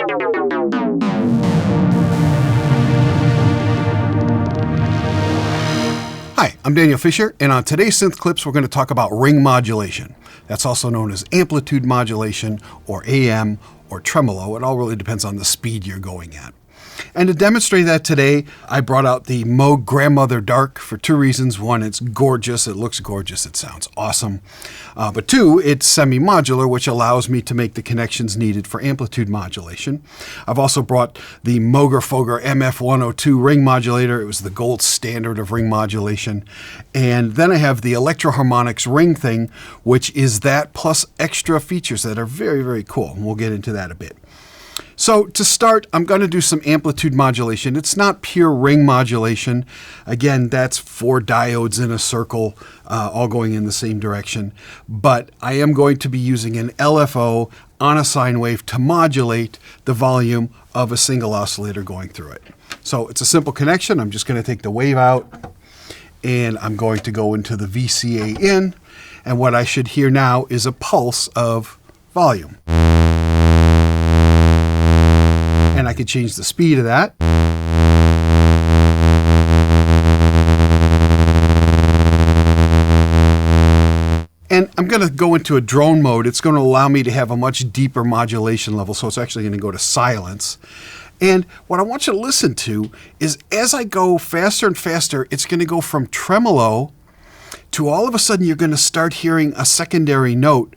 Hi, I'm Daniel Fisher, and on today's Synth Clips, we're going to talk about ring modulation. That's also known as amplitude modulation, or AM, or tremolo. It all really depends on the speed you're going at. And to demonstrate that today, I brought out the Moog Grandmother Dark for two reasons. One, it's gorgeous. It looks gorgeous. It sounds awesome. But two, it's semi-modular, which allows me to make the connections needed for amplitude modulation. I've also brought the Moogerfooger MF102 ring modulator. It was the gold standard of ring modulation. And then I have the electro-harmonix Ring Thing, which is that plus extra features that are very, very cool. And we'll get into that a bit. So to start, I'm going to do some amplitude modulation. It's not pure ring modulation. Again, that's 4 diodes in a circle, all going in the same direction. But I am going to be using an LFO on a sine wave to modulate the volume of a single oscillator going through it. So it's a simple connection. I'm just going to take the wave out, and I'm going to go into the VCA in. And what I should hear now is a pulse of volume. And I could change the speed of that. And I'm going to go into a drone mode. It's going to allow me to have a much deeper modulation level, so it's actually going to go to silence. And what I want you to listen to is as I go faster and faster, it's going to go from tremolo to all of a sudden you're going to start hearing a secondary note.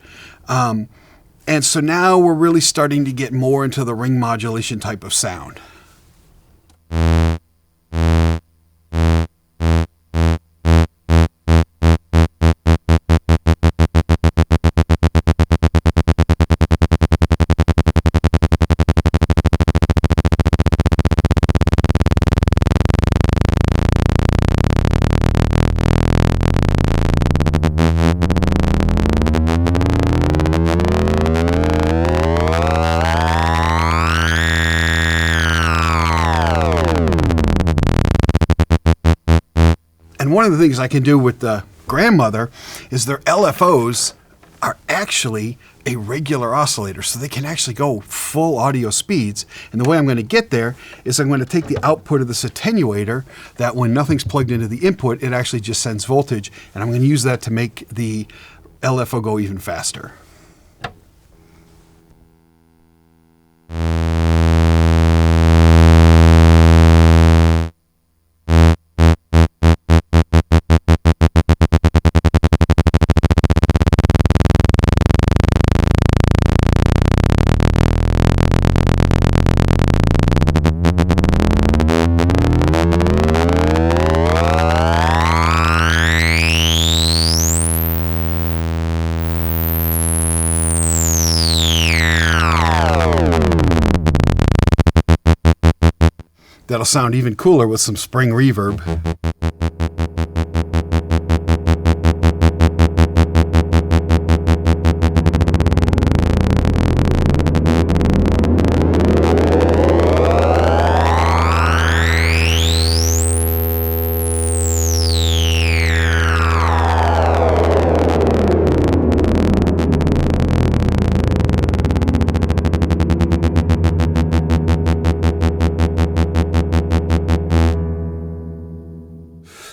And so now we're really starting to get more into the ring modulation type of sound. And one of the things I can do with the Grandmother is their LFOs are actually a regular oscillator, so they can actually go full audio speeds. And the way I'm going to get there is I'm going to take the output of this attenuator that when nothing's plugged into the input, it actually just sends voltage. And I'm going to use that to make the LFO go even faster. That'll sound even cooler with some spring reverb.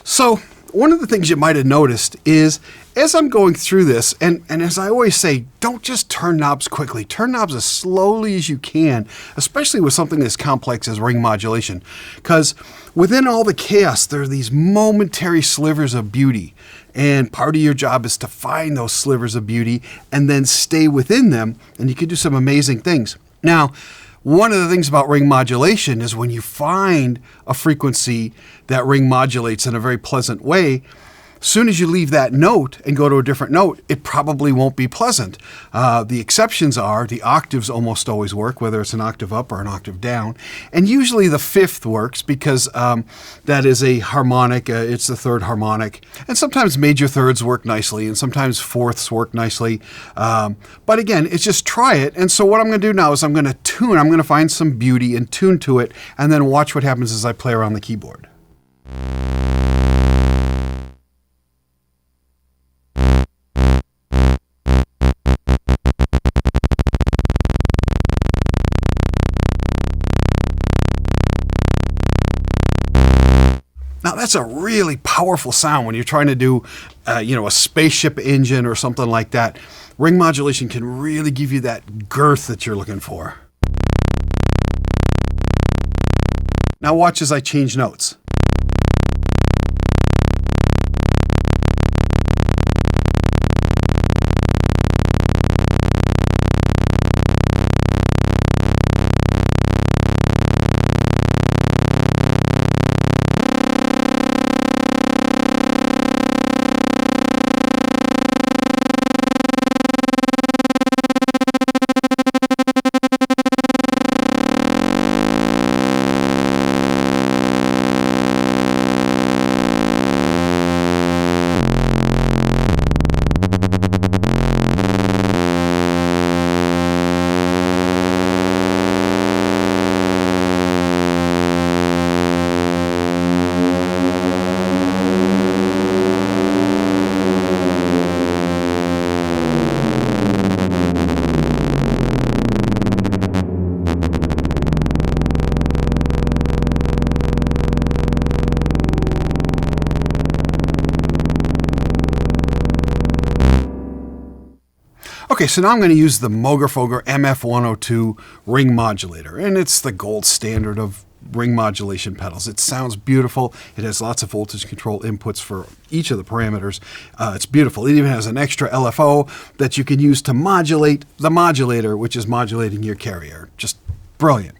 So one of the things you might have noticed is as I'm going through this, and as I always say, don't just turn knobs quickly. Turn knobs as slowly as you can, especially with something as complex as ring modulation. Because within all the chaos, there are these momentary slivers of beauty. And part of your job is to find those slivers of beauty and then stay within them, and you can do some amazing things. Now, one of the things about ring modulation is when you find a frequency that ring modulates in a very pleasant way, as soon as you leave that note and go to a different note, it probably won't be pleasant. The exceptions are the octaves almost always work, whether it's an octave up or an octave down. And usually the fifth works because that is a harmonic. It's the third harmonic. And sometimes major thirds work nicely, and sometimes fourths work nicely. But again, it's just try it. And so what I'm going to do now is I'm going to tune. I'm going to find some beauty and tune to it, and then watch what happens as I play around the keyboard. Now that's a really powerful sound when you're trying to do, a spaceship engine or something like that. Ring modulation can really give you that girth that you're looking for. Now watch as I change notes. Okay, so now I'm going to use the Moogerfooger MF102 ring modulator, and it's the gold standard of ring modulation pedals. It sounds beautiful. It has lots of voltage control inputs for each of the parameters. It's beautiful. It even has an extra LFO that you can use to modulate the modulator, which is modulating your carrier. Just brilliant.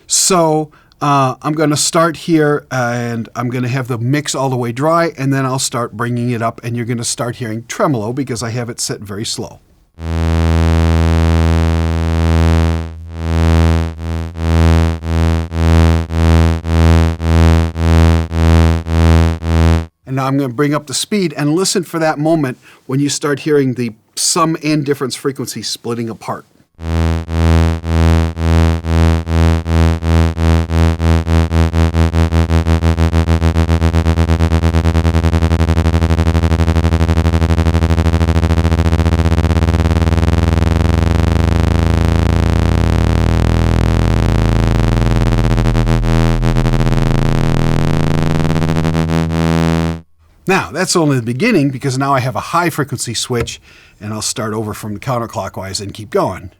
So I'm going to start here, and I'm going to have the mix all the way dry, and then I'll start bringing it up, and you're going to start hearing tremolo because I have it set very slow. And now I'm going to bring up the speed and listen for that moment when you start hearing the sum and difference frequency splitting apart. Now, that's only the beginning because now I have a high frequency switch, and I'll start over from counterclockwise and keep going.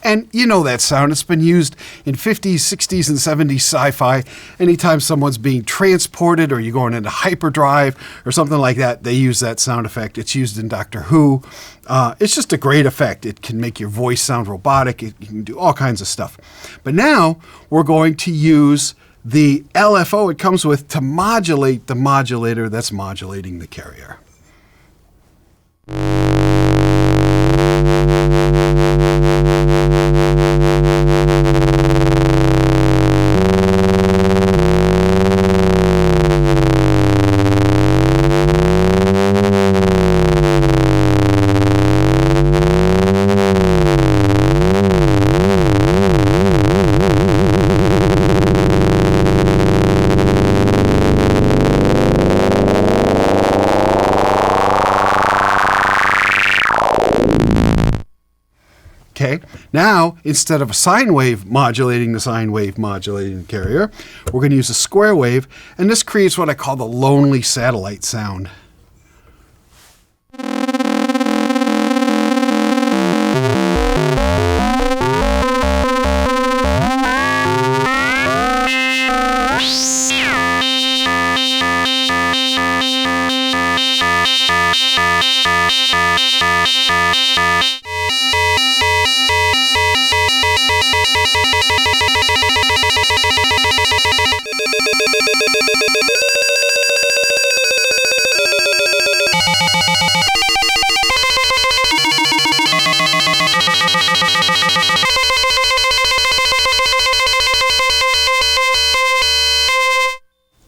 And you know that sound. It's been used in 50s, 60s, and 70s sci-fi. Anytime someone's being transported or you're going into hyperdrive or something like that, they use that sound effect. It's used in Doctor Who. It's just a great effect. It can make your voice sound robotic. You can do all kinds of stuff. But now we're going to use the LFO it comes with to modulate the modulator that's modulating the carrier. Okay, now instead of a sine wave modulating the sine wave modulating the carrier, we're going to use a square wave, and this creates what I call the lonely satellite sound.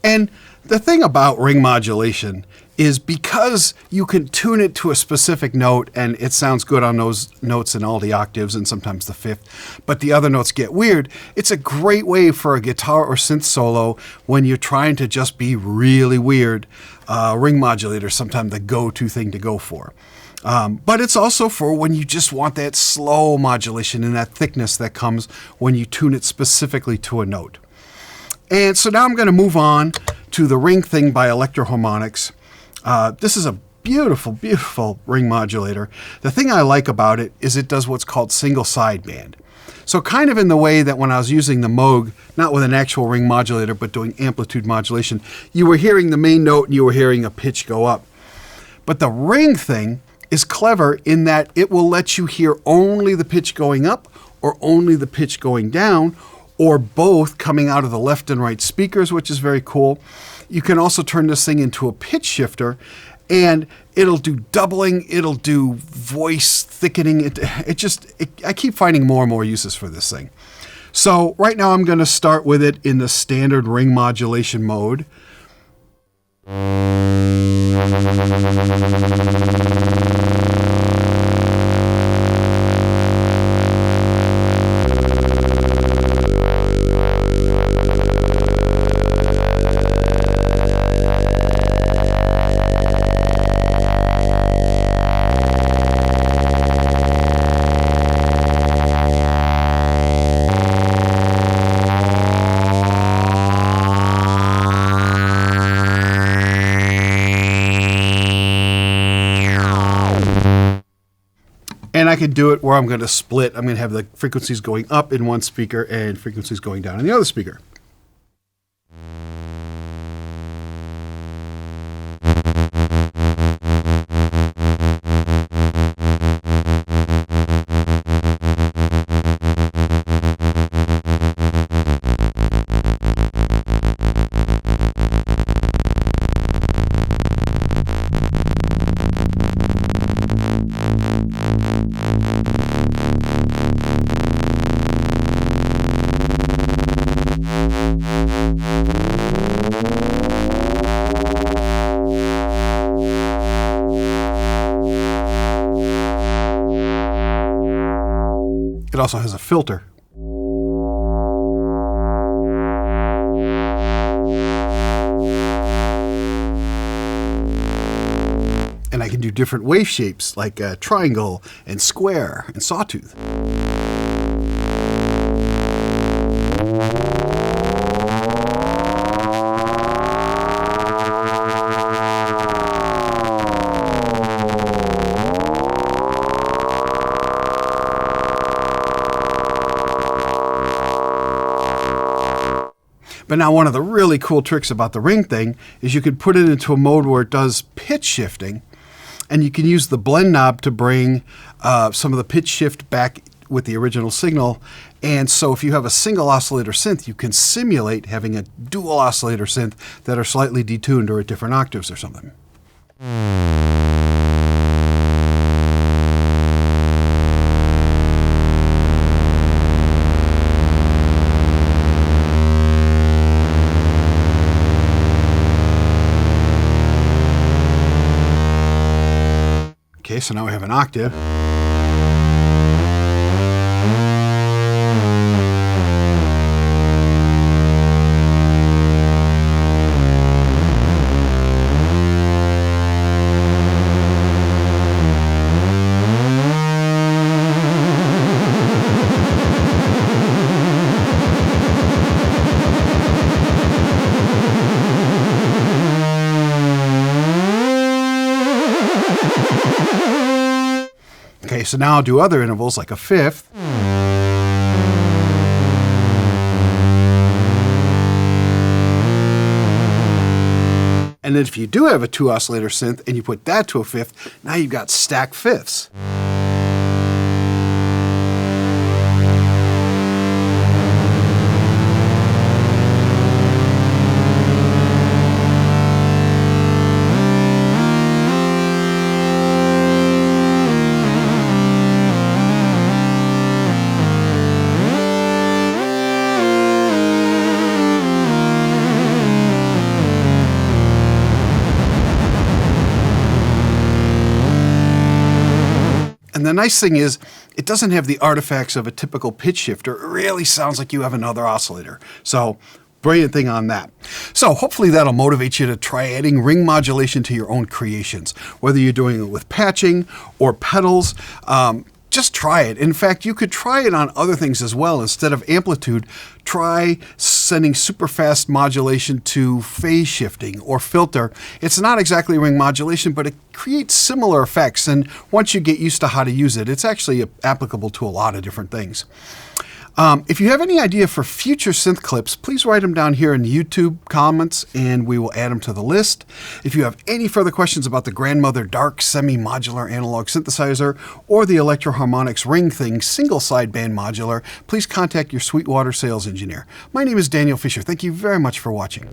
And the thing about ring modulation is because you can tune it to a specific note and it sounds good on those notes in all the octaves and sometimes the fifth, but the other notes get weird. It's a great way for a guitar or synth solo when you're trying to just be really weird. Ring modulator is sometimes the go-to thing to go for. But it's also for when you just want that slow modulation and that thickness that comes when you tune it specifically to a note. And so now I'm going to move on to the Ring Thing by Electro-Harmonix. This is a beautiful, beautiful ring modulator. The thing I like about it is it does what's called single sideband. So kind of in the way that when I was using the Moog, not with an actual ring modulator, but doing amplitude modulation, you were hearing the main note and you were hearing a pitch go up. But the Ring Thing is clever in that it will let you hear only the pitch going up or only the pitch going down, or both coming out of the left and right speakers, which is very cool. You can also turn this thing into a pitch shifter, and it'll do doubling, it'll do voice thickening. I keep finding more and more uses for this thing. So right now I'm going to start with it in the standard ring modulation mode. And I can do it where I'm going to split. I'm going to have the frequencies going up in one speaker and frequencies going down in the other speaker. It also has a filter. And I can do different wave shapes like a triangle and square and sawtooth. But now one of the really cool tricks about the Ring Thing is you could put it into a mode where it does pitch shifting, and you can use the blend knob to bring some of the pitch shift back with the original signal. And so if you have a single oscillator synth, you can simulate having a dual oscillator synth that are slightly detuned or at different octaves or something. Okay, so now we have an octave. Okay, so now I'll do other intervals like a fifth. And then if you do have a two oscillator synth and you put that to a fifth, now you've got stacked fifths. the nice thing is it doesn't have the artifacts of a typical pitch shifter. It really sounds like you have another oscillator. So brilliant thing on that. So hopefully that'll motivate you to try adding ring modulation to your own creations, whether you're doing it with patching or pedals. Just try it. In fact, you could try it on other things as well. Instead of amplitude, try sending super fast modulation to phase shifting or filter. It's not exactly ring modulation, but it creates similar effects. And once you get used to how to use it, it's actually applicable to a lot of different things. If you have any idea for future synth clips, please write them down here in the YouTube comments and we will add them to the list. If you have any further questions about the Grandmother Dark Semi-Modular Analog Synthesizer or the electro-harmonix Ring Thing single sideband modular, please contact your Sweetwater sales engineer. My name is Daniel Fisher. Thank you very much for watching.